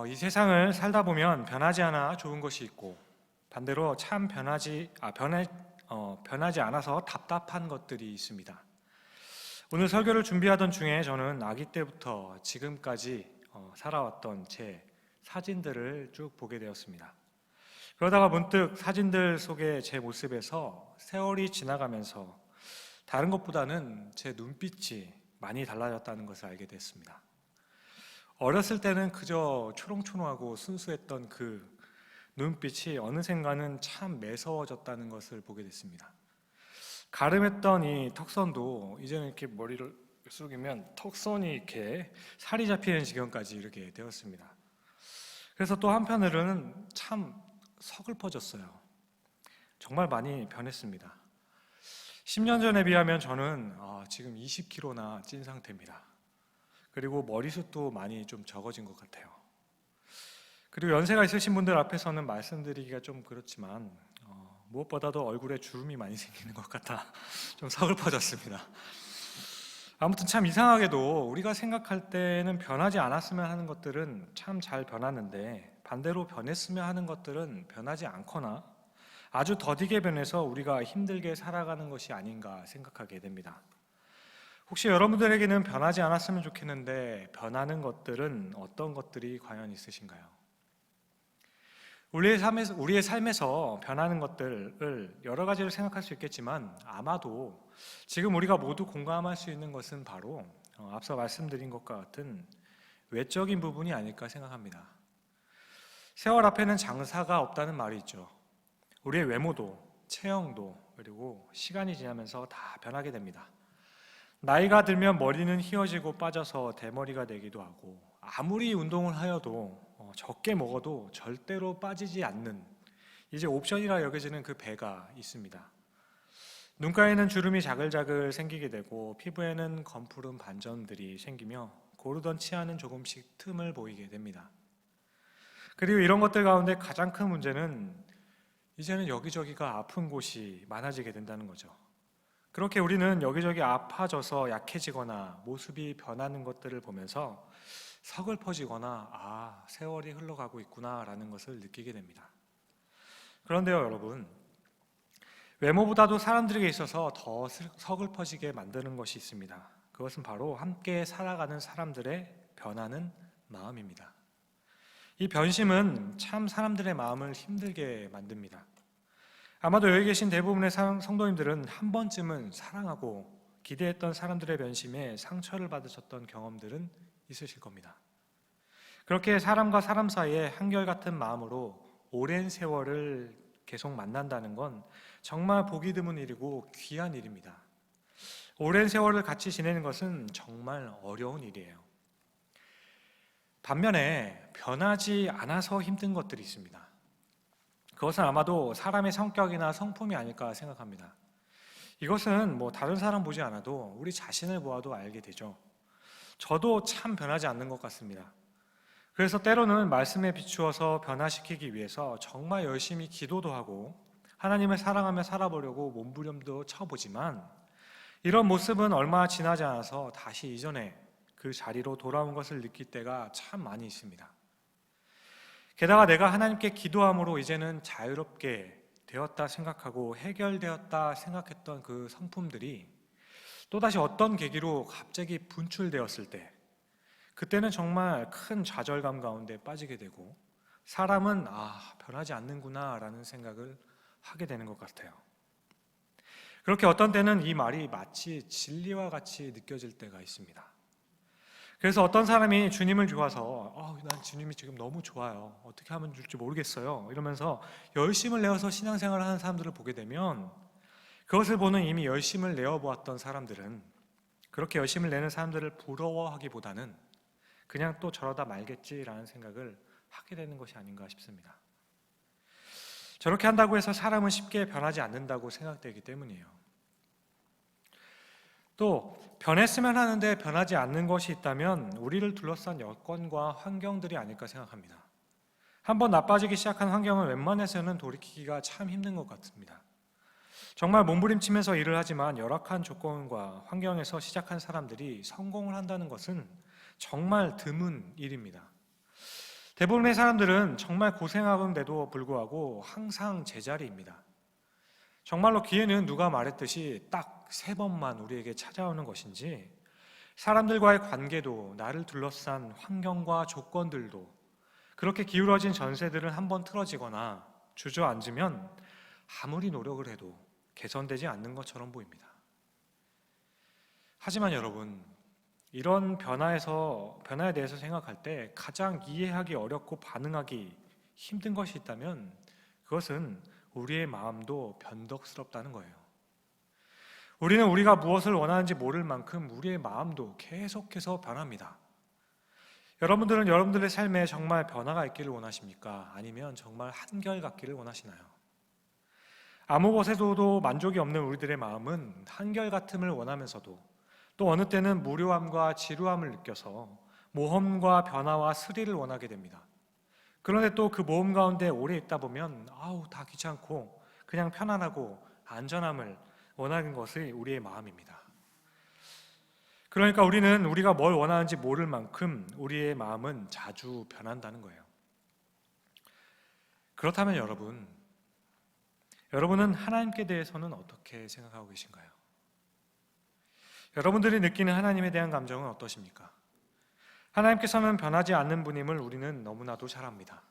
이 세상을 살다 보면 변하지 않아 좋은 것이 있고 반대로 참 변하지 않아서 답답한 것들이 있습니다. 오늘 설교를 준비하던 중에 저는 아기 때부터 지금까지 살아왔던 제 사진들을 쭉 보게 되었습니다. 그러다가 문득 사진들 속의 제 모습에서 세월이 지나가면서 다른 것보다는 제 눈빛이 많이 달라졌다는 것을 알게 됐습니다. 어렸을 때는 그저 초롱초롱하고 순수했던 그 눈빛이 어느샌가는 참 매서워졌다는 것을 보게 됐습니다. 가름했던 이 턱선도 이제는 이렇게 머리를 숙이면 턱선이 이렇게 살이 잡히는 지경까지 이렇게 되었습니다. 그래서 또 한편으로는 참 서글퍼졌어요. 정말 많이 변했습니다. 10년 전에 비하면 저는 지금 20kg나 찐 상태입니다. 그리고 머리숱도 많이 좀 적어진 것 같아요. 그리고 연세가 있으신 분들 앞에서는 말씀드리기가 좀 그렇지만 무엇보다도 얼굴에 주름이 많이 생기는 것 같아 좀 서글퍼졌습니다. 아무튼 참 이상하게도 우리가 생각할 때는 변하지 않았으면 하는 것들은 참 잘 변하는데 반대로 변했으면 하는 것들은 변하지 않거나 아주 더디게 변해서 우리가 힘들게 살아가는 것이 아닌가 생각하게 됩니다. 혹시 여러분들에게는 변하지 않았으면 좋겠는데 변하는 것들은 어떤 것들이 과연 있으신가요? 우리의 삶에서 변하는 것들을 여러 가지로 생각할 수 있겠지만 아마도 지금 우리가 모두 공감할 수 있는 것은 바로 앞서 말씀드린 것과 같은 외적인 부분이 아닐까 생각합니다. 세월 앞에는 장사가 없다는 말이 있죠. 우리의 외모도, 체형도, 그리고 시간이 지나면서 다 변하게 됩니다. 나이가 들면 머리는 휘어지고 빠져서 대머리가 되기도 하고 아무리 운동을 하여도 적게 먹어도 절대로 빠지지 않는 이제 옵션이라 여겨지는 그 배가 있습니다. 눈가에는 주름이 자글자글 생기게 되고 피부에는 검푸른 반점들이 생기며 고르던 치아는 조금씩 틈을 보이게 됩니다. 그리고 이런 것들 가운데 가장 큰 문제는 이제는 여기저기가 아픈 곳이 많아지게 된다는 거죠. 그렇게 우리는 여기저기 아파져서 약해지거나 모습이 변하는 것들을 보면서 서글퍼지거나 세월이 흘러가고 있구나라는 것을 느끼게 됩니다. 그런데요, 여러분, 외모보다도 사람들에게 있어서 더 서글퍼지게 만드는 것이 있습니다. 그것은 바로 함께 살아가는 사람들의 변하는 마음입니다. 이 변심은 참 사람들의 마음을 힘들게 만듭니다. 아마도 여기 계신 대부분의 성도님들은 한 번쯤은 사랑하고 기대했던 사람들의 변심에 상처를 받으셨던 경험들은 있으실 겁니다. 그렇게 사람과 사람 사이에 한결같은 마음으로 오랜 세월을 계속 만난다는 건 정말 보기 드문 일이고 귀한 일입니다. 오랜 세월을 같이 지내는 것은 정말 어려운 일이에요. 반면에 변하지 않아서 힘든 것들이 있습니다. 그것은 아마도 사람의 성격이나 성품이 아닐까 생각합니다. 이것은 다른 사람 보지 않아도 우리 자신을 보아도 알게 되죠. 저도 참 변하지 않는 것 같습니다. 그래서 때로는 말씀에 비추어서 변화시키기 위해서 정말 열심히 기도도 하고 하나님을 사랑하며 살아보려고 몸부림도 쳐보지만 이런 모습은 얼마 지나지 않아서 다시 이전에 그 자리로 돌아온 것을 느낄 때가 참 많이 있습니다. 게다가 내가 하나님께 기도함으로 이제는 자유롭게 되었다 생각하고 해결되었다 생각했던 그 성품들이 또다시 어떤 계기로 갑자기 분출되었을 때 그때는 정말 큰 좌절감 가운데 빠지게 되고 사람은 변하지 않는구나 라는 생각을 하게 되는 것 같아요. 그렇게 어떤 때는 이 말이 마치 진리와 같이 느껴질 때가 있습니다. 그래서 어떤 사람이 주님을 좋아서 난 주님이 지금 너무 좋아요. 어떻게 하면 줄지 모르겠어요. 이러면서 열심을 내어서 신앙생활을 하는 사람들을 보게 되면 그것을 보는 이미 열심을 내어보았던 사람들은 그렇게 열심을 내는 사람들을 부러워하기보다는 그냥 또 저러다 말겠지라는 생각을 하게 되는 것이 아닌가 싶습니다. 저렇게 한다고 해서 사람은 쉽게 변하지 않는다고 생각되기 때문이에요. 또 변했으면 하는데 변하지 않는 것이 있다면 우리를 둘러싼 여건과 환경들이 아닐까 생각합니다. 한번 나빠지기 시작한 환경은 웬만해서는 돌이키기가 참 힘든 것 같습니다. 정말 몸부림치면서 일을 하지만 열악한 조건과 환경에서 시작한 사람들이 성공을 한다는 것은 정말 드문 일입니다. 대부분의 사람들은 정말 고생하는데도 불구하고 항상 제자리입니다. 정말로 기회는 누가 말했듯이 딱 3번만 우리에게 찾아오는 것인지, 사람들과의 관계도 나를 둘러싼 환경과 조건들도 그렇게 기울어진 전세들을 한번 틀어지거나 주저앉으면 아무리 노력을 해도 개선되지 않는 것처럼 보입니다. 하지만 여러분, 이런 변화에 대해서 생각할 때 가장 이해하기 어렵고 반응하기 힘든 것이 있다면 그것은 우리의 마음도 변덕스럽다는 거예요. 우리는 우리가 무엇을 원하는지 모를 만큼 우리의 마음도 계속해서 변합니다. 여러분들은 여러분들의 삶에 정말 변화가 있기를 원하십니까? 아니면 정말 한결같기를 원하시나요? 아무 것에서도 만족이 없는 우리들의 마음은 한결같음을 원하면서도 또 어느 때는 무료함과 지루함을 느껴서 모험과 변화와 스릴을 원하게 됩니다. 그런데 또 그 모험 가운데 오래 있다 보면 다 귀찮고 그냥 편안하고 안전함을 원하는 것이 우리의 마음입니다. 그러니까 우리는 우리가 뭘 원하는지 모를 만큼 우리의 마음은 자주 변한다는 거예요. 그렇다면 여러분은 하나님께 대해서는 어떻게 생각하고 계신가요? 여러분들이 느끼는 하나님에 대한 감정은 어떠십니까? 하나님께서는 변하지 않는 분임을 우리는 너무나도 잘 압니다.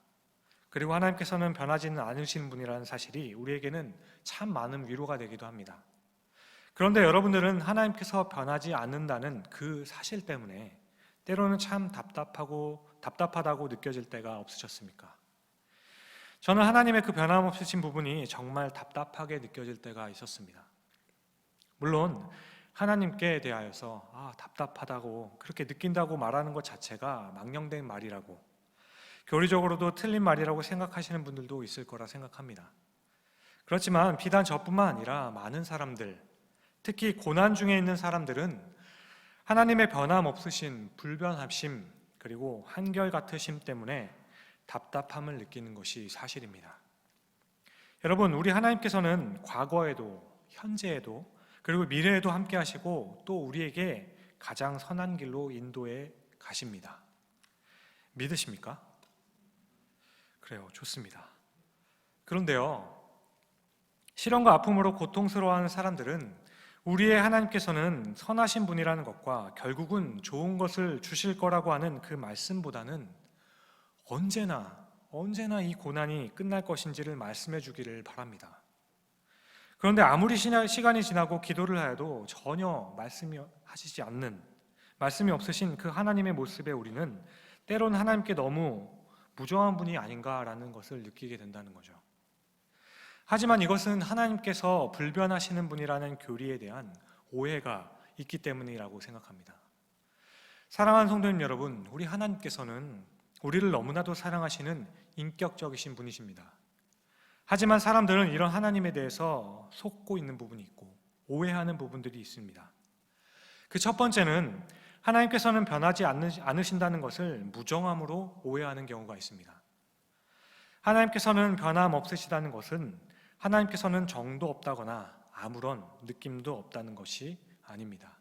그리고 하나님께서는 변하지는 않으신 분이라는 사실이 우리에게는 참 많은 위로가 되기도 합니다. 그런데 여러분들은 하나님께서 변하지 않는다는 그 사실 때문에 때로는 참 답답하다고 느껴질 때가 없으셨습니까? 저는 하나님의 그 변함없으신 부분이 정말 답답하게 느껴질 때가 있었습니다. 물론 하나님께 대하여서 답답하다고 그렇게 느낀다고 말하는 것 자체가 망령된 말이라고, 교리적으로도 틀린 말이라고 생각하시는 분들도 있을 거라 생각합니다. 그렇지만 비단 저뿐만 아니라 많은 사람들, 특히 고난 중에 있는 사람들은 하나님의 변함없으신 불변하심 그리고 한결같으심 때문에 답답함을 느끼는 것이 사실입니다. 여러분, 우리 하나님께서는 과거에도 현재에도 그리고 미래에도 함께 하시고 또 우리에게 가장 선한 길로 인도해 가십니다. 믿으십니까? 그래요, 좋습니다. 그런데요, 시련과 아픔으로 고통스러워하는 사람들은 우리의 하나님께서는 선하신 분이라는 것과 결국은 좋은 것을 주실 거라고 하는 그 말씀보다는 언제나 이 고난이 끝날 것인지를 말씀해 주기를 바랍니다. 그런데 아무리 시간이 지나고 기도를 하여도 전혀 말씀이 없으신 그 하나님의 모습에 우리는 때론 하나님께 너무 무정한 분이 아닌가라는 것을 느끼게 된다는 거죠. 하지만 이것은 하나님께서 불변하시는 분이라는 교리에 대한 오해가 있기 때문이라고 생각합니다. 사랑하는 성도님 여러분, 우리 하나님께서는 우리를 너무나도 사랑하시는 인격적이신 분이십니다. 하지만 사람들은 이런 하나님에 대해서 속고 있는 부분이 있고 오해하는 부분들이 있습니다. 그 첫 번째는 하나님께서는 변하지 않으신다는 것을 무정함으로 오해하는 경우가 있습니다. 하나님께서는 변함없으시다는 것은 하나님께서는 정도 없다거나 아무런 느낌도 없다는 것이 아닙니다.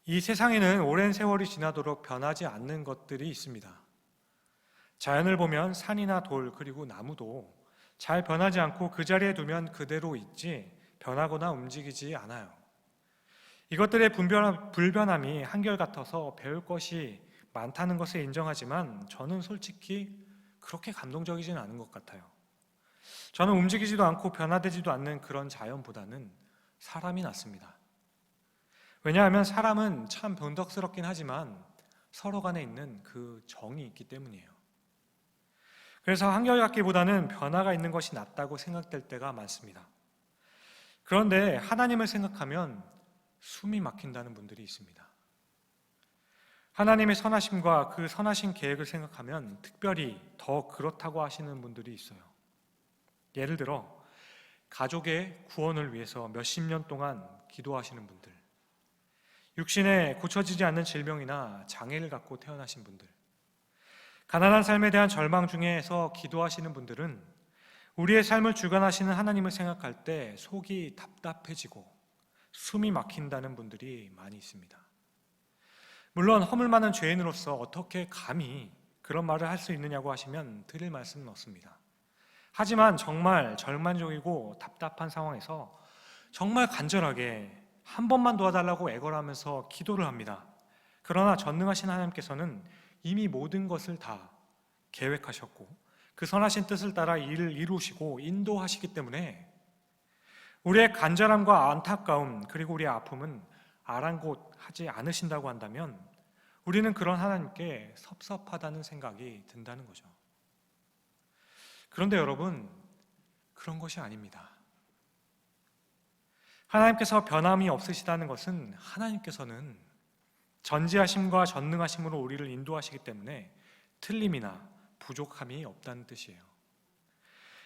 이 세상에는 오랜 세월이 지나도록 변하지 않는 것들이 있습니다. 자연을 보면 산이나 돌 그리고 나무도 잘 변하지 않고 그 자리에 두면 그대로 있지 변하거나 움직이지 않아요. 이것들의 불변함이 한결같아서 배울 것이 많다는 것을 인정하지만 저는 솔직히 그렇게 감동적이지는 않은 것 같아요. 저는 움직이지도 않고 변화되지도 않는 그런 자연보다는 사람이 낫습니다. 왜냐하면 사람은 참 변덕스럽긴 하지만 서로 간에 있는 그 정이 있기 때문이에요. 그래서 한결같기보다는 변화가 있는 것이 낫다고 생각될 때가 많습니다. 그런데 하나님을 생각하면 숨이 막힌다는 분들이 있습니다. 하나님의 선하심과 그 선하신 계획을 생각하면 특별히 더 그렇다고 하시는 분들이 있어요. 예를 들어 가족의 구원을 위해서 몇십 년 동안 기도하시는 분들, 육신에 고쳐지지 않는 질병이나 장애를 갖고 태어나신 분들, 가난한 삶에 대한 절망 중에서 기도하시는 분들은 우리의 삶을 주관하시는 하나님을 생각할 때 속이 답답해지고 숨이 막힌다는 분들이 많이 있습니다. 물론 허물 많은 죄인으로서 어떻게 감히 그런 말을 할 수 있느냐고 하시면 드릴 말씀은 없습니다. 하지만 정말 절망적이고 답답한 상황에서 정말 간절하게 한 번만 도와달라고 애걸하면서 기도를 합니다. 그러나 전능하신 하나님께서는 이미 모든 것을 다 계획하셨고 그 선하신 뜻을 따라 일을 이루시고 인도하시기 때문에 우리의 간절함과 안타까움 그리고 우리의 아픔은 아랑곳하지 않으신다고 한다면 우리는 그런 하나님께 섭섭하다는 생각이 든다는 거죠. 그런데 여러분, 그런 것이 아닙니다. 하나님께서 변함이 없으시다는 것은 하나님께서는 전지하심과 전능하심으로 우리를 인도하시기 때문에 틀림이나 부족함이 없다는 뜻이에요.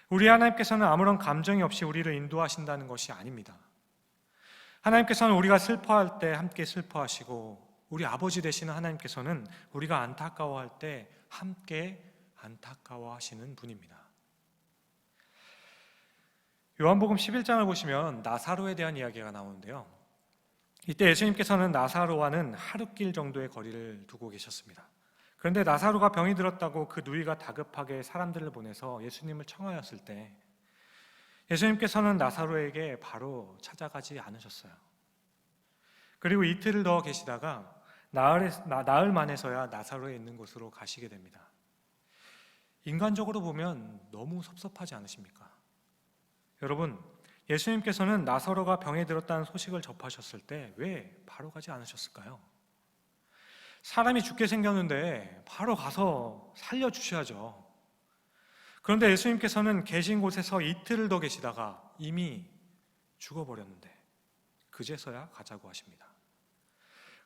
우리 하나님께서는 아무런 감정이 없이 우리를 인도하신다는 것이 아닙니다. 하나님께서는 우리가 슬퍼할 때 함께 슬퍼하시고 우리 아버지 되시는 하나님께서는 우리가 안타까워할 때 함께 안타까워하시는 분입니다. 요한복음 11장을 보시면 나사로에 대한 이야기가 나오는데요. 이때 예수님께서는 나사로와는 하룻길 정도의 거리를 두고 계셨습니다. 그런데 나사로가 병이 들었다고 그 누이가 다급하게 사람들을 보내서 예수님을 청하였을 때 예수님께서는 나사로에게 바로 찾아가지 않으셨어요. 그리고 이틀을 더 계시다가 나흘 만에서야 나사로에 있는 곳으로 가시게 됩니다. 인간적으로 보면 너무 섭섭하지 않으십니까? 여러분, 예수님께서는 나사로가 병에 들었다는 소식을 접하셨을 때 왜 바로 가지 않으셨을까요? 사람이 죽게 생겼는데 바로 가서 살려주셔야죠. 그런데 예수님께서는 계신 곳에서 이틀을 더 계시다가 이미 죽어버렸는데 그제서야 가자고 하십니다.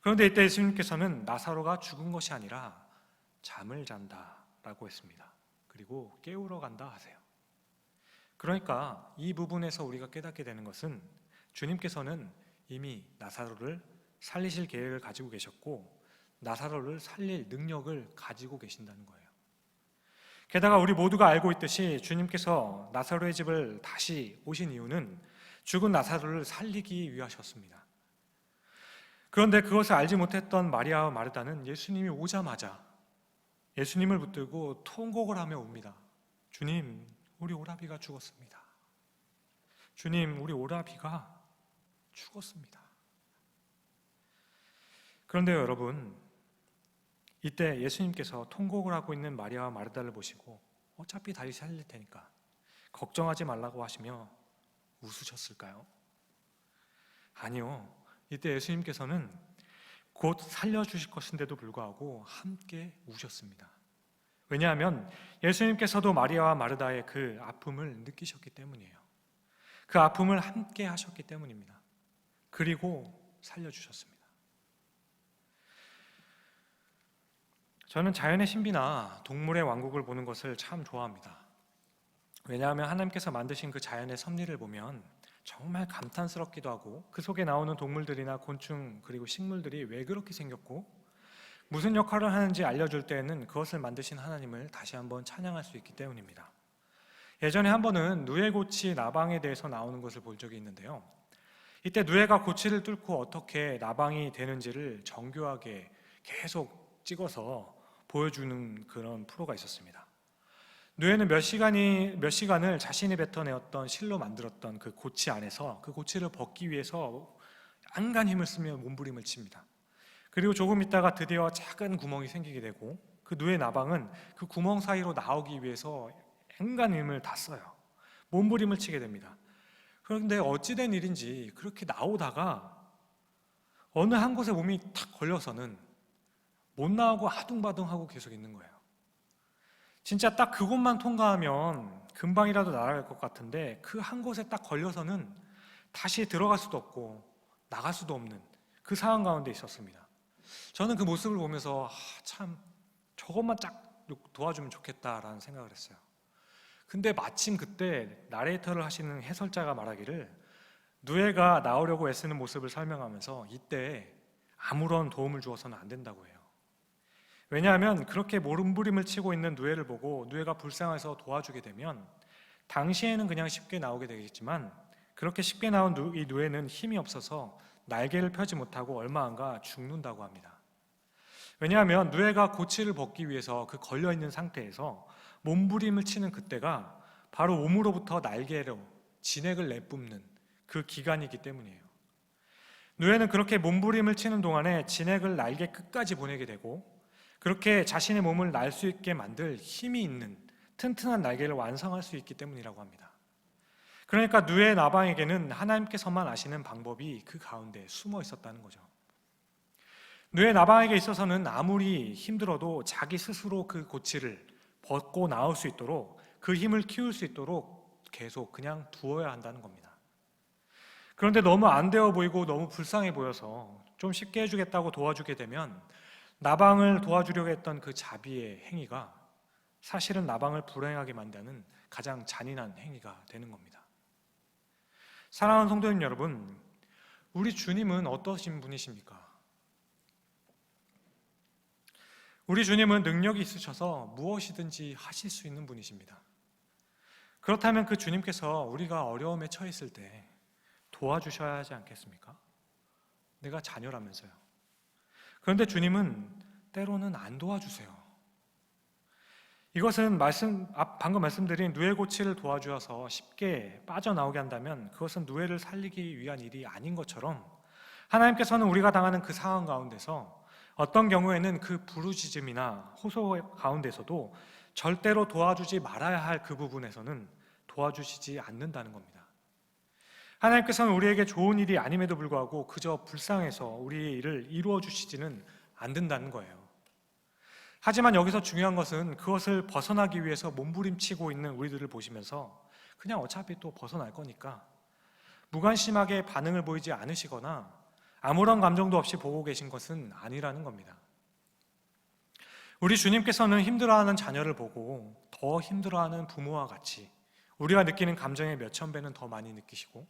그런데 이때 예수님께서는 나사로가 죽은 것이 아니라 잠을 잔다라고 했습니다. 그리고 깨우러 간다 하세요. 그러니까 이 부분에서 우리가 깨닫게 되는 것은 주님께서는 이미 나사로를 살리실 계획을 가지고 계셨고 나사로를 살릴 능력을 가지고 계신다는 거예요. 게다가 우리 모두가 알고 있듯이 주님께서 나사로의 집을 다시 오신 이유는 죽은 나사로를 살리기 위하셨습니다. 그런데 그것을 알지 못했던 마리아와 마르다는 예수님이 오자마자 예수님을 붙들고 통곡을 하며 옵니다. 주님, 우리 오라비가 죽었습니다. 주님, 우리 오라비가 죽었습니다. 그런데요, 여러분, 이때 예수님께서 통곡을 하고 있는 마리아와 마르다를 보시고 어차피 다시 살릴 테니까 걱정하지 말라고 하시며 웃으셨을까요? 아니요. 이때 예수님께서는 곧 살려주실 것인데도 불구하고 함께 우셨습니다. 왜냐하면 예수님께서도 마리아와 마르다의 그 아픔을 느끼셨기 때문이에요. 그 아픔을 함께 하셨기 때문입니다. 그리고 살려주셨습니다. 저는 자연의 신비나 동물의 왕국을 보는 것을 참 좋아합니다. 왜냐하면 하나님께서 만드신 그 자연의 섭리를 보면 정말 감탄스럽기도 하고 그 속에 나오는 동물들이나 곤충 그리고 식물들이 왜 그렇게 생겼고 무슨 역할을 하는지 알려줄 때에는 그것을 만드신 하나님을 다시 한번 찬양할 수 있기 때문입니다. 예전에 한 번은 누에고치 나방에 대해서 나오는 것을 본 적이 있는데요. 이때 누에가 고치를 뚫고 어떻게 나방이 되는지를 정교하게 계속 찍어서 보여주는 그런 프로가 있었습니다. 누에는 몇 시간을 자신이 뱉어내었던 실로 만들었던 그 고치 안에서 그 고치를 벗기 위해서 안간 힘을 쓰며 몸부림을 칩니다. 그리고 조금 있다가 드디어 작은 구멍이 생기게 되고 그 누에 나방은 그 구멍 사이로 나오기 위해서 안간 힘을 다 써요. 몸부림을 치게 됩니다. 그런데 어찌된 일인지 그렇게 나오다가 어느 한 곳에 몸이 탁 걸려서는 못 나오고 아둥바둥하고 계속 있는 거예요. 진짜 딱 그곳만 통과하면 금방이라도 날아갈 것 같은데 그 한 곳에 딱 걸려서는 다시 들어갈 수도 없고 나갈 수도 없는 그 상황 가운데 있었습니다. 저는 그 모습을 보면서 참 저것만 딱 도와주면 좋겠다라는 생각을 했어요. 근데 마침 그때 나레이터를 하시는 해설자가 말하기를 누에가 나오려고 애쓰는 모습을 설명하면서 이때 아무런 도움을 주어서는 안 된다고 해요. 왜냐하면 그렇게 몸부림을 치고 있는 누에를 보고 누에가 불쌍해서 도와주게 되면 당시에는 그냥 쉽게 나오게 되겠지만 그렇게 쉽게 나온 이 누에는 힘이 없어서 날개를 펴지 못하고 얼마 안 가 죽는다고 합니다. 왜냐하면 누에가 고치를 벗기 위해서 그 걸려있는 상태에서 몸부림을 치는 그때가 바로 몸으로부터 날개로 진액을 내뿜는 그 기간이기 때문이에요. 누에는 그렇게 몸부림을 치는 동안에 진액을 날개 끝까지 보내게 되고 그렇게 자신의 몸을 날 수 있게 만들 힘이 있는 튼튼한 날개를 완성할 수 있기 때문이라고 합니다. 그러니까 누에 나방에게는 하나님께서만 아시는 방법이 그 가운데 숨어 있었다는 거죠. 누에 나방에게 있어서는 아무리 힘들어도 자기 스스로 그 고치를 벗고 나올 수 있도록 그 힘을 키울 수 있도록 계속 그냥 두어야 한다는 겁니다. 그런데 너무 안 되어 보이고 너무 불쌍해 보여서 좀 쉽게 해주겠다고 도와주게 되면 나방을 도와주려고 했던 그 자비의 행위가 사실은 나방을 불행하게 만드는 가장 잔인한 행위가 되는 겁니다. 사랑하는 성도님 여러분, 우리 주님은 어떠신 분이십니까? 우리 주님은 능력이 있으셔서 무엇이든지 하실 수 있는 분이십니다. 그렇다면 그 주님께서 우리가 어려움에 처했을 때 도와주셔야 하지 않겠습니까? 내가 자녀라면서요. 그런데 주님은 때로는 안 도와주세요. 이것은 방금 말씀드린 누에 고치를 도와주어서 쉽게 빠져나오게 한다면 그것은 누에를 살리기 위한 일이 아닌 것처럼 하나님께서는 우리가 당하는 그 상황 가운데서 어떤 경우에는 그 부르짖음이나 호소 가운데서도 절대로 도와주지 말아야 할 그 부분에서는 도와주시지 않는다는 겁니다. 하나님께서는 우리에게 좋은 일이 아님에도 불구하고 그저 불쌍해서 우리의 일을 이루어 주시지는 않는다는 거예요. 하지만 여기서 중요한 것은 그것을 벗어나기 위해서 몸부림치고 있는 우리들을 보시면서 그냥 어차피 또 벗어날 거니까 무관심하게 반응을 보이지 않으시거나 아무런 감정도 없이 보고 계신 것은 아니라는 겁니다. 우리 주님께서는 힘들어하는 자녀를 보고 더 힘들어하는 부모와 같이 우리가 느끼는 감정의 몇천 배는 더 많이 느끼시고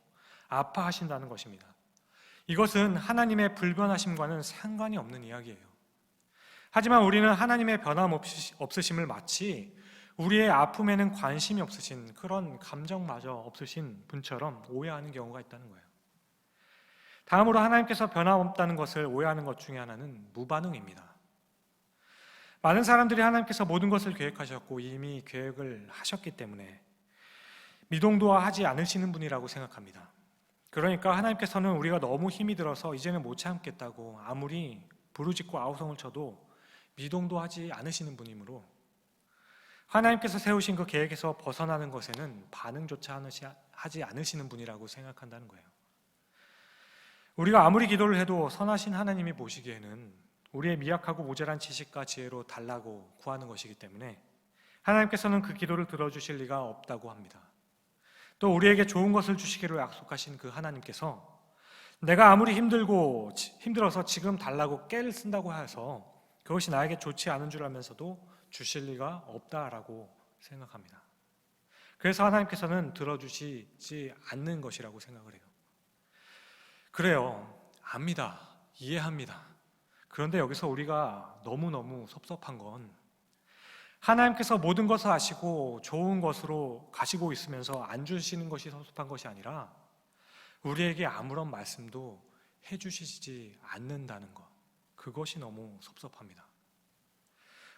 아파하신다는 것입니다. 이것은 하나님의 불변하심과는 상관이 없는 이야기예요. 하지만 우리는 하나님의 변함없으심을 마치 우리의 아픔에는 관심이 없으신 그런 감정마저 없으신 분처럼 오해하는 경우가 있다는 거예요. 다음으로 하나님께서 변함없다는 것을 오해하는 것 중에 하나는 무반응입니다. 많은 사람들이 하나님께서 모든 것을 계획하셨고 이미 계획을 하셨기 때문에 미동도하지 않으시는 분이라고 생각합니다. 그러니까 하나님께서는 우리가 너무 힘이 들어서 이제는 못 참겠다고 아무리 부르짖고 아우성을 쳐도 미동도하지 않으시는 분이므로 하나님께서 세우신 그 계획에서 벗어나는 것에는 반응조차 하지 않으시는 분이라고 생각한다는 거예요. 우리가 아무리 기도를 해도 선하신 하나님이 보시기에는 우리의 미약하고 모자란 지식과 지혜로 달라고 구하는 것이기 때문에 하나님께서는 그 기도를 들어주실 리가 없다고 합니다. 또 우리에게 좋은 것을 주시기로 약속하신 그 하나님께서 내가 아무리 힘들어서 지금 달라고 깨를 쓴다고 해서 그것이 나에게 좋지 않은 줄 알면서도 주실 리가 없다라고 생각합니다. 그래서 하나님께서는 들어주시지 않는 것이라고 생각을 해요. 그래요. 압니다. 이해합니다. 그런데 여기서 우리가 너무너무 섭섭한 건 하나님께서 모든 것을 아시고 좋은 것으로 가시고 있으면서 안 주시는 것이 섭섭한 것이 아니라 우리에게 아무런 말씀도 해주시지 않는다는 것, 그것이 너무 섭섭합니다.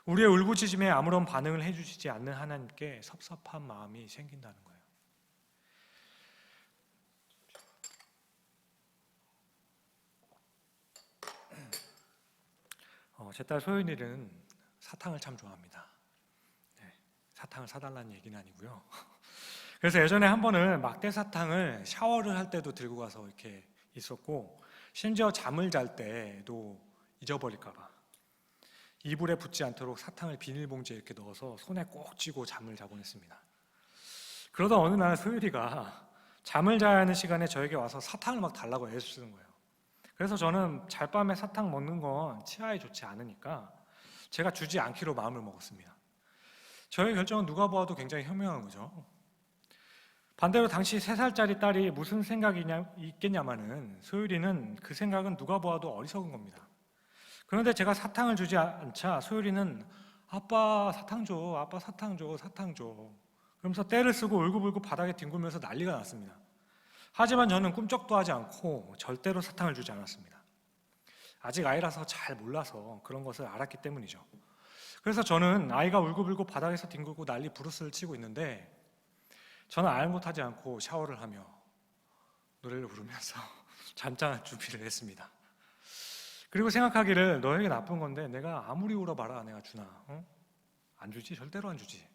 우리의 울부짖음에 아무런 반응을 해주시지 않는 하나님께 섭섭한 마음이 생긴다는 거예요. 제 딸 소윤이는 사탕을 참 좋아합니다. 사탕을 사달라는 얘기는 아니고요. 그래서 예전에 한 번은 막대 사탕을 샤워를 할 때도 들고 가서 이렇게 있었고 심지어 잠을 잘 때도 잊어버릴까 봐 이불에 붙지 않도록 사탕을 비닐봉지에 이렇게 넣어서 손에 꼭 쥐고 잠을 자곤 했습니다. 그러다 어느 날 소율이가 잠을 자야 하는 시간에 저에게 와서 사탕을 막 달라고 애쓰는 거예요. 그래서 저는 잘밤에 사탕 먹는 건 치아에 좋지 않으니까 제가 주지 않기로 마음을 먹었습니다. 저의 결정은 누가 보아도 굉장히 현명한 거죠. 반대로 당시 3살짜리 딸이 무슨 생각이 있겠냐마는 소율이는 그 생각은 누가 보아도 어리석은 겁니다. 그런데 제가 사탕을 주지 않자 소율이는 아빠 사탕 줘, 아빠 사탕 줘, 사탕 줘 그러면서 떼를 쓰고 울고불고 바닥에 뒹굴면서 난리가 났습니다. 하지만 저는 꿈쩍도 하지 않고 절대로 사탕을 주지 않았습니다. 아직 아이라서 잘 몰라서 그런 것을 알았기 때문이죠. 그래서 저는 아이가 울고불고 바닥에서 뒹굴고 난리 부르스를 치고 있는데 저는 아랑곳하지 않고 샤워를 하며 노래를 부르면서 잠잠할 준비를 했습니다. 그리고 생각하기를 너에게 나쁜 건데 내가 아무리 울어봐라 내가 주나? 안 주지? 절대로 안 주지.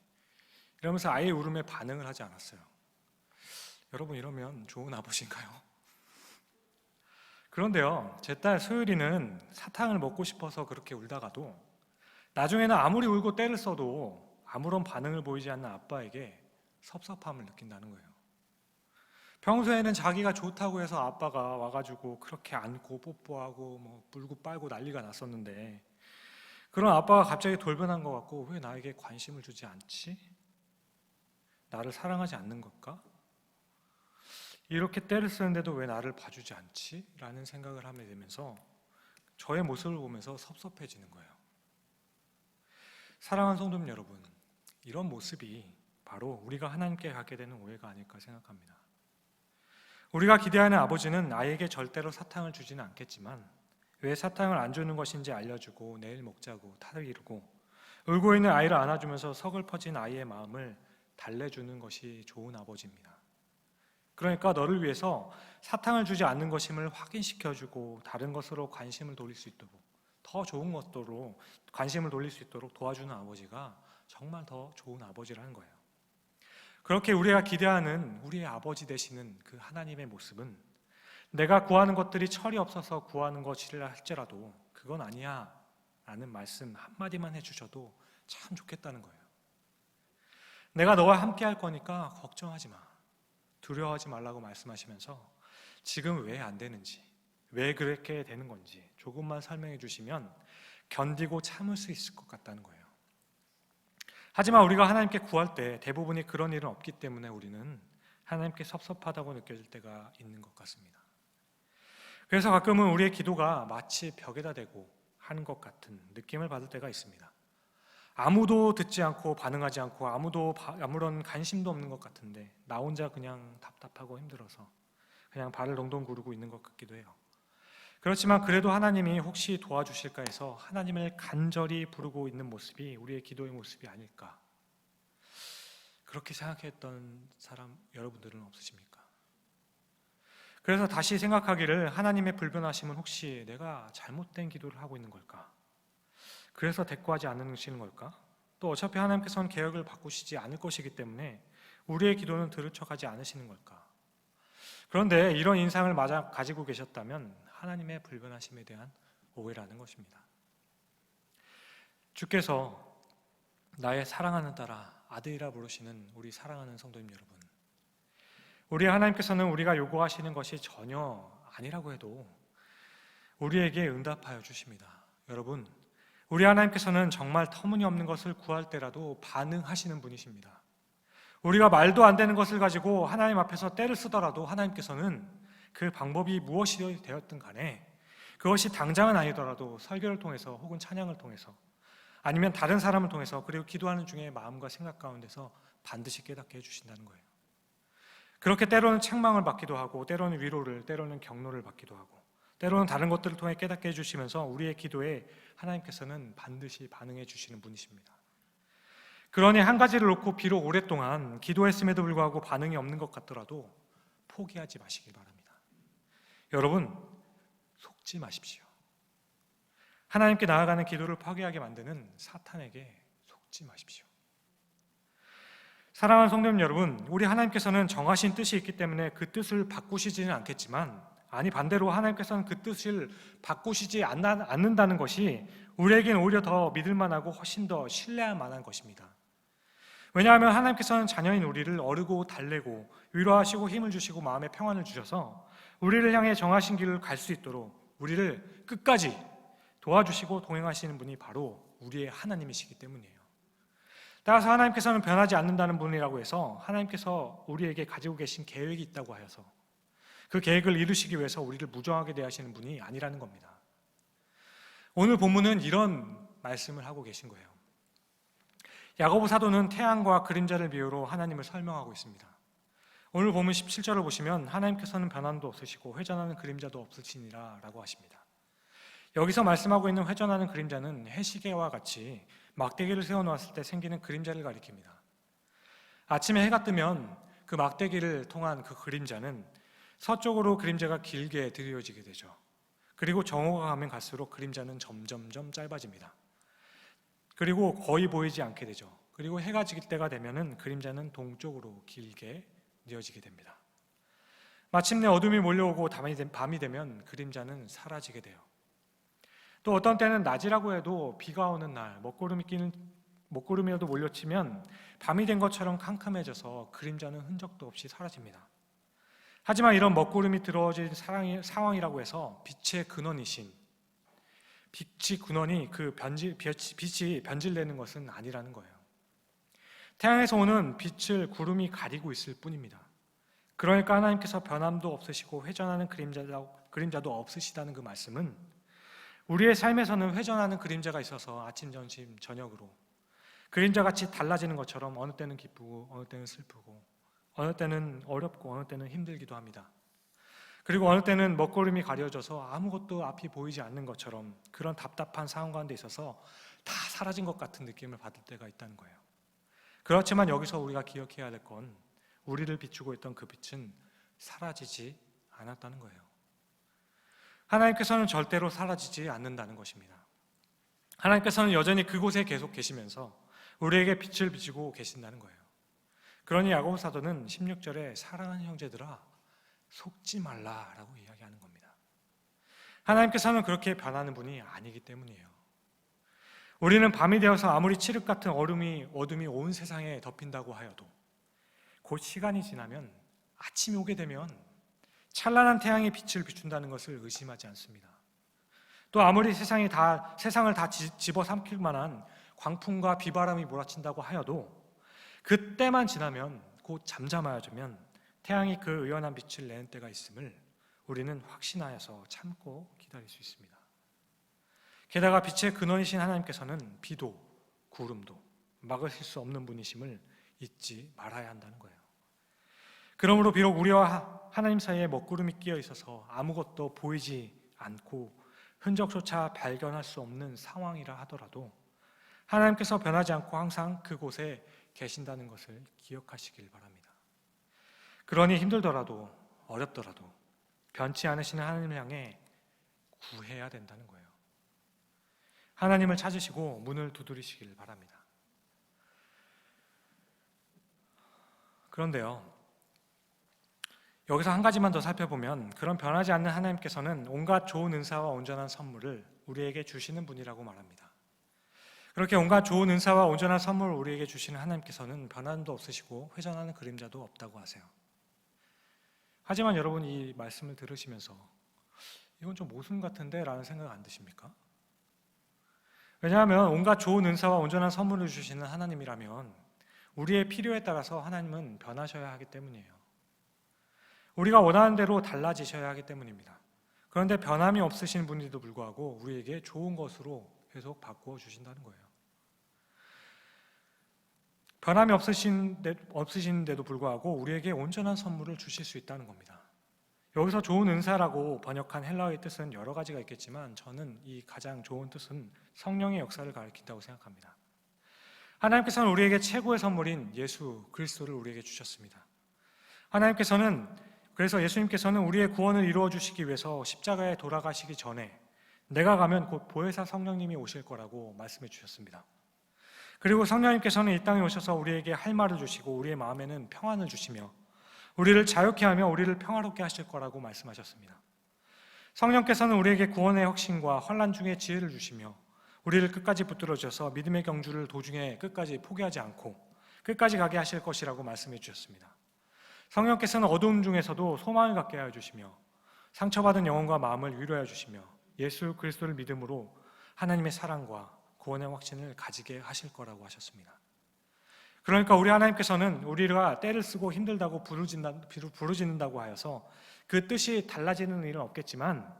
이러면서 아이의 울음에 반응을 하지 않았어요. 여러분 이러면 좋은 아버지인가요? 그런데요, 제 딸 소율이는 사탕을 먹고 싶어서 그렇게 울다가도 나중에는 아무리 울고 떼를 써도 아무런 반응을 보이지 않는 아빠에게 섭섭함을 느낀다는 거예요. 평소에는 자기가 좋다고 해서 아빠가 와가지고 그렇게 안고 뽀뽀하고 뭐 물고 빨고 난리가 났었는데 그런 아빠가 갑자기 돌변한 것 같고 왜 나에게 관심을 주지 않지? 나를 사랑하지 않는 걸까? 이렇게 떼를 쓰는데도 왜 나를 봐주지 않지? 라는 생각을 하게 되면서 저의 모습을 보면서 섭섭해지는 거예요. 사랑하는 성도님 여러분, 이런 모습이 바로 우리가 하나님께 갖게 되는 오해가 아닐까 생각합니다. 우리가 기대하는 아버지는 아이에게 절대로 사탕을 주지는 않겠지만 왜 사탕을 안 주는 것인지 알려주고 내일 먹자고 타이르고 울고 있는 아이를 안아주면서 서글퍼진 아이의 마음을 달래주는 것이 좋은 아버지입니다. 그러니까 너를 위해서 사탕을 주지 않는 것임을 확인시켜주고 다른 것으로 관심을 돌릴 수 있도록 더 좋은 것으로 관심을 돌릴 수 있도록 도와주는 아버지가 정말 더 좋은 아버지라는 거예요. 그렇게 우리가 기대하는 우리의 아버지 되시는 그 하나님의 모습은 내가 구하는 것들이 철이 없어서 구하는 것이라 할지라도 그건 아니야 라는 말씀 한마디만 해주셔도 참 좋겠다는 거예요. 내가 너와 함께 할 거니까 걱정하지 마, 두려워하지 말라고 말씀하시면서 지금 왜 안 되는지, 왜 그렇게 되는 건지 조금만 설명해 주시면 견디고 참을 수 있을 것 같다는 거예요. 하지만 우리가 하나님께 구할 때 대부분이 그런 일은 없기 때문에 우리는 하나님께 섭섭하다고 느껴질 때가 있는 것 같습니다. 그래서 가끔은 우리의 기도가 마치 벽에다 대고 하는 것 같은 느낌을 받을 때가 있습니다. 아무도 듣지 않고 반응하지 않고 아무런 관심도 없는 것 같은데 나 혼자 그냥 답답하고 힘들어서 그냥 발을 동동 구르고 있는 것 같기도 해요. 그렇지만 그래도 하나님이 혹시 도와주실까 해서 하나님을 간절히 부르고 있는 모습이 우리의 기도의 모습이 아닐까, 그렇게 생각했던 사람 여러분들은 없으십니까? 그래서 다시 생각하기를 하나님의 불변하심은 혹시 내가 잘못된 기도를 하고 있는 걸까? 그래서 대꾸하지 않으시는 걸까? 또 어차피 하나님께서는 계획을 바꾸시지 않을 것이기 때문에 우리의 기도는 들을 척하지 않으시는 걸까? 그런데 이런 인상을 가지고 계셨다면 하나님의 불변하심에 대한 오해라는 것입니다. 주께서 나의 사랑하는 딸아, 아들이라 부르시는 우리 사랑하는 성도님 여러분, 우리 하나님께서는 우리가 요구하시는 것이 전혀 아니라고 해도 우리에게 응답하여 주십니다. 여러분, 우리 하나님께서는 정말 터무니없는 것을 구할 때라도 반응하시는 분이십니다. 우리가 말도 안 되는 것을 가지고 하나님 앞에서 떼를 쓰더라도 하나님께서는 그 방법이 무엇이 되었든 간에 그것이 당장은 아니더라도 설교를 통해서 혹은 찬양을 통해서 아니면 다른 사람을 통해서 그리고 기도하는 중에 마음과 생각 가운데서 반드시 깨닫게 해주신다는 거예요. 그렇게 때로는 책망을 받기도 하고 때로는 위로를, 때로는 격려를 받기도 하고 때로는 다른 것들을 통해 깨닫게 해주시면서 우리의 기도에 하나님께서는 반드시 반응해 주시는 분이십니다. 그러니 한 가지를 놓고 비록 오랫동안 기도했음에도 불구하고 반응이 없는 것 같더라도 포기하지 마시길 바랍니다. 여러분, 속지 마십시오. 하나님께 나아가는 기도를 파괴하게 만드는 사탄에게 속지 마십시오. 사랑하는 성도님 여러분, 우리 하나님께서는 정하신 뜻이 있기 때문에 그 뜻을 바꾸시지는 않겠지만, 아니 반대로 하나님께서는 그 뜻을 바꾸시지 않는다는 것이 우리에게는 오히려 더 믿을만하고 훨씬 더 신뢰할 만한 것입니다. 왜냐하면 하나님께서는 자녀인 우리를 어르고 달래고 위로하시고 힘을 주시고 마음의 평안을 주셔서 우리를 향해 정하신 길을 갈 수 있도록 우리를 끝까지 도와주시고 동행하시는 분이 바로 우리의 하나님이시기 때문이에요. 따라서 하나님께서는 변하지 않는다는 분이라고 해서 하나님께서 우리에게 가지고 계신 계획이 있다고 하여서 그 계획을 이루시기 위해서 우리를 무정하게 대하시는 분이 아니라는 겁니다. 오늘 본문은 이런 말씀을 하고 계신 거예요. 야고보 사도는 태양과 그림자를 비유로 하나님을 설명하고 있습니다. 오늘 본문 17절을 보시면 하나님께서는 변함도 없으시고 회전하는 그림자도 없으시니라 라고 하십니다. 여기서 말씀하고 있는 회전하는 그림자는 해시계와 같이 막대기를 세워놓았을 때 생기는 그림자를 가리킵니다. 아침에 해가 뜨면 그 막대기를 통한 그 그림자는 서쪽으로 그림자가 길게 드리워지게 되죠. 그리고 정오가 가면 갈수록 그림자는 점점점 짧아집니다. 그리고 거의 보이지 않게 되죠. 그리고 해가 질 때가 되면은 그림자는 동쪽으로 길게 뉘어지게 됩니다. 마침내 어둠이 몰려오고 밤이 되면 그림자는 사라지게 돼요. 또 어떤 때는 낮이라고 해도 비가 오는 날 먹구름이라도 몰려치면 밤이 된 것처럼 캄캄해져서 그림자는 흔적도 없이 사라집니다. 하지만 이런 먹구름이 들어진 상황이라고 해서 빛의 근원이신 빛이 근원이 빛이 변질되는 것은 아니라는 거예요. 태양에서 오는 빛을 구름이 가리고 있을 뿐입니다. 그러니까 하나님께서 변함도 없으시고 회전하는 그림자도 없으시다는 그 말씀은 우리의 삶에서는 회전하는 그림자가 있어서 아침, 점심, 저녁으로 그림자같이 달라지는 것처럼 어느 때는 기쁘고 어느 때는 슬프고 어느 때는 어렵고 어느 때는 힘들기도 합니다. 그리고 어느 때는 먹구름이 가려져서 아무것도 앞이 보이지 않는 것처럼 그런 답답한 상황 가운데 있어서 다 사라진 것 같은 느낌을 받을 때가 있다는 거예요. 그렇지만 여기서 우리가 기억해야 될 건 우리를 비추고 있던 그 빛은 사라지지 않았다는 거예요. 하나님께서는 절대로 사라지지 않는다는 것입니다. 하나님께서는 여전히 그곳에 계속 계시면서 우리에게 빛을 비추고 계신다는 거예요. 그러니 야고보 사도는 16절에 사랑하는 형제들아 속지 말라라고 이야기하는 겁니다. 하나님께서는 그렇게 변하는 분이 아니기 때문이에요. 우리는 밤이 되어서 아무리 칠흑 같은 어둠이 온 세상에 덮인다고 하여도 곧 시간이 지나면 아침이 오게 되면 찬란한 태양의 빛을 비춘다는 것을 의심하지 않습니다. 또 아무리 세상을 다 집어삼킬 만한 광풍과 비바람이 몰아친다고 하여도 그때만 지나면 곧 잠잠해지면 태양이 그 의연한 빛을 내는 때가 있음을 우리는 확신하여서 참고 기다릴 수 있습니다. 게다가 빛의 근원이신 하나님께서는 비도 구름도 막으실 수 없는 분이심을 잊지 말아야 한다는 거예요. 그러므로 비록 우리와 하나님 사이에 먹구름이 끼어 있어서 아무것도 보이지 않고 흔적조차 발견할 수 없는 상황이라 하더라도 하나님께서 변하지 않고 항상 그곳에 계신다는 것을 기억하시길 바랍니다. 그러니 힘들더라도 어렵더라도 변치 않으시는 하나님을 향해 구해야 된다는 거예요. 하나님을 찾으시고 문을 두드리시길 바랍니다. 그런데요, 여기서 한 가지만 더 살펴보면 그런 변하지 않는 하나님께서는 온갖 좋은 은사와 온전한 선물을 우리에게 주시는 분이라고 말합니다. 그렇게 온갖 좋은 은사와 온전한 선물을 우리에게 주시는 하나님께서는 변함도 없으시고 회전하는 그림자도 없다고 하세요. 하지만 여러분 이 말씀을 들으시면서 이건 좀 모순 같은데 라는 생각 안 드십니까? 왜냐하면 온갖 좋은 은사와 온전한 선물을 주시는 하나님이라면 우리의 필요에 따라서 하나님은 변하셔야 하기 때문이에요. 우리가 원하는 대로 달라지셔야 하기 때문입니다. 그런데 변함이 없으신 분인데도 불구하고 우리에게 좋은 것으로 계속 바꾸어 주신다는 거예요. 변함이 없으신데도 불구하고 우리에게 온전한 선물을 주실 수 있다는 겁니다. 여기서 좋은 은사라고 번역한 헬라어의 뜻은 여러 가지가 있겠지만 저는 이 가장 좋은 뜻은 성령의 역사를 가리킨다고 생각합니다. 하나님께서는 우리에게 최고의 선물인 예수 그리스도를 우리에게 주셨습니다. 그래서 예수님께서는 우리의 구원을 이루어 주시기 위해서 십자가에 돌아가시기 전에 내가 가면 곧 보혜사 성령님이 오실 거라고 말씀해 주셨습니다. 그리고 성령님께서는 이 땅에 오셔서 우리에게 할 말을 주시고 우리의 마음에는 평안을 주시며 우리를 자유케 하며 우리를 평화롭게 하실 거라고 말씀하셨습니다. 성령께서는 우리에게 구원의 혁신과 환난 중에 지혜를 주시며 우리를 끝까지 붙들어 주셔서 믿음의 경주를 도중에 끝까지 포기하지 않고 끝까지 가게 하실 것이라고 말씀해 주셨습니다. 성령께서는 어두움 중에서도 소망을 갖게 하여 주시며 상처받은 영혼과 마음을 위로해 주시며 예수 그리스도를 믿음으로 하나님의 사랑과 구원의 확신을 가지게 하실 거라고 하셨습니다. 그러니까 우리 하나님께서는 우리가 때를 쓰고 힘들다고 부르짖는다고 하여서 그 뜻이 달라지는 일은 없겠지만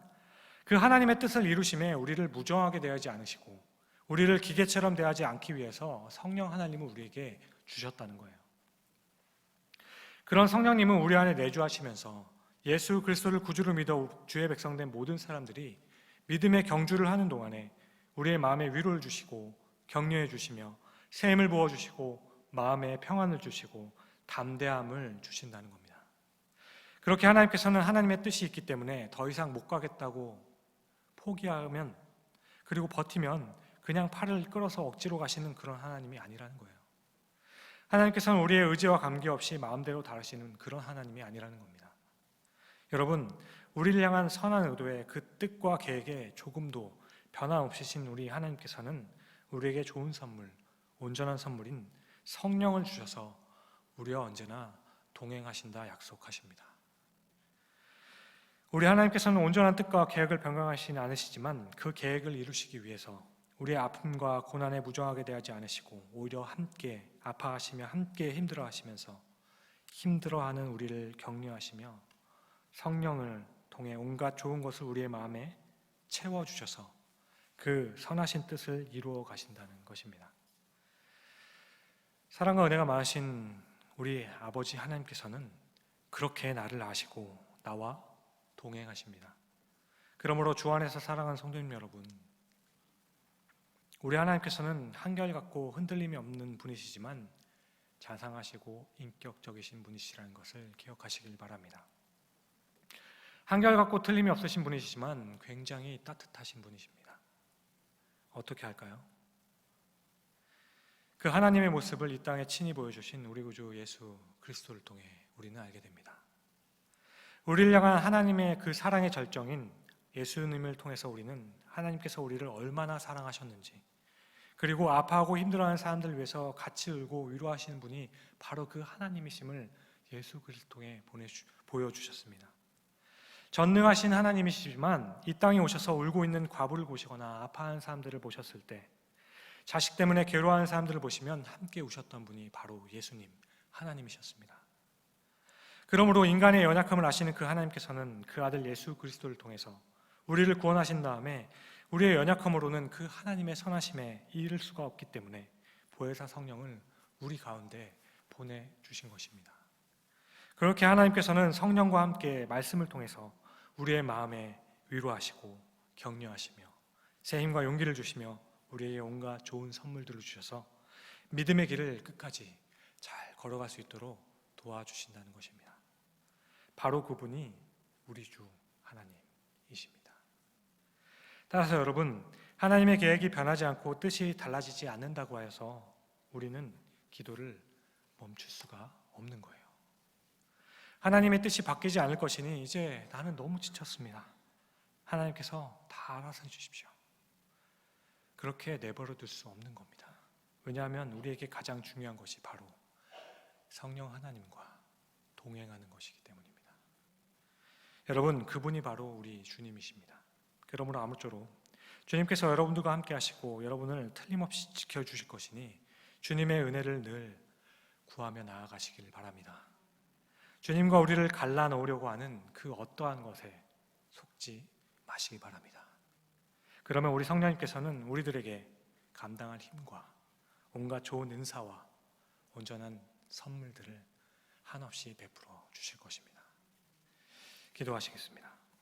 그 하나님의 뜻을 이루심에 우리를 무정하게 대하지 않으시고 우리를 기계처럼 대하지 않기 위해서 성령 하나님을 우리에게 주셨다는 거예요. 그런 성령님은 우리 안에 내주하시면서 예수 그리스도를 구주로 믿어 주의 백성된 모든 사람들이 믿음의 경주를 하는 동안에 우리의 마음에 위로를 주시고 격려해 주시며 새 힘을 부어 주시고 마음에 평안을 주시고 담대함을 주신다는 겁니다. 그렇게 하나님께서는 하나님의 뜻이 있기 때문에 더 이상 못 가겠다고 포기하면, 그리고 버티면 그냥 팔을 끌어서 억지로 가시는 그런 하나님이 아니라는 거예요. 하나님께서는 우리의 의지와 관계없이 마음대로 다루시는 그런 하나님이 아니라는 겁니다. 여러분, 우리를 향한 선한 의도의 그 뜻과 계획에 조금도 변함없으신 우리 하나님께서는 우리에게 좋은 선물, 온전한 선물인 성령을 주셔서 우리와 언제나 동행하신다 약속하십니다. 우리 하나님께서는 온전한 뜻과 계획을 변경하시지 않으시지만 그 계획을 이루시기 위해서 우리의 아픔과 고난에 무정하게 대하지 않으시고 오히려 함께 아파하시며 함께 힘들어하시면서 힘들어하는 우리를 격려하시며 성령을 통해 온갖 좋은 것을 우리의 마음에 채워주셔서 그 선하신 뜻을 이루어 가신다는 것입니다. 사랑과 은혜가 많으신 우리 아버지 하나님께서는 그렇게 나를 아시고 나와 동행하십니다. 그러므로 주 안에서 사랑하는 성도님 여러분, 우리 하나님께서는 한결같고 흔들림이 없는 분이시지만 자상하시고 인격적이신 분이시라는 것을 기억하시길 바랍니다. 한결같고 틀림이 없으신 분이시지만 굉장히 따뜻하신 분이십니다. 어떻게 할까요? 그 하나님의 모습을 이 땅에 친히 보여주신 우리 구주 예수 그리스도를 통해 우리는 알게 됩니다. 우리를 향한 하나님의 그 사랑의 절정인 예수님을 통해서 우리는 하나님께서 우리를 얼마나 사랑하셨는지, 그리고 아파하고 힘들어하는 사람들을 위해서 같이 울고 위로하시는 분이 바로 그 하나님이심을 예수 그리스도를 통해 보여주셨습니다. 전능하신 하나님이시지만 이 땅에 오셔서 울고 있는 과부를 보시거나 아파하는 사람들을 보셨을 때, 자식 때문에 괴로워하는 사람들을 보시면 함께 우셨던 분이 바로 예수님, 하나님이셨습니다. 그러므로 인간의 연약함을 아시는 그 하나님께서는 그 아들 예수 그리스도를 통해서 우리를 구원하신 다음에 우리의 연약함으로는 그 하나님의 선하심에 이를 수가 없기 때문에 보혜사 성령을 우리 가운데 보내주신 것입니다. 그렇게 하나님께서는 성령과 함께 말씀을 통해서 우리의 마음에 위로하시고 격려하시며 새 힘과 용기를 주시며 우리에게 온갖 좋은 선물들을 주셔서 믿음의 길을 끝까지 잘 걸어갈 수 있도록 도와주신다는 것입니다. 바로 그분이 우리 주 하나님이십니다. 따라서 여러분, 하나님의 계획이 변하지 않고 뜻이 달라지지 않는다고 하여서 우리는 기도를 멈출 수가 없는 거예요. 하나님의 뜻이 바뀌지 않을 것이니 이제 나는 너무 지쳤습니다. 하나님께서 다 알아서 해주십시오. 그렇게 내버려 둘 수 없는 겁니다. 왜냐하면 우리에게 가장 중요한 것이 바로 성령 하나님과 동행하는 것이기 때문입니다. 여러분, 그분이 바로 우리 주님이십니다. 그러므로 아무쪼록 주님께서 여러분들과 함께 하시고 여러분을 틀림없이 지켜주실 것이니 주님의 은혜를 늘 구하며 나아가시길 바랍니다. 주님과 우리를 갈라놓으려고 하는 그 어떠한 것에 속지 마시기 바랍니다. 그러면 우리 성령님께서는 우리들에게 감당할 힘과 온갖 좋은 은사와 온전한 선물들을 한없이 베풀어 주실 것입니다. 기도하시겠습니다.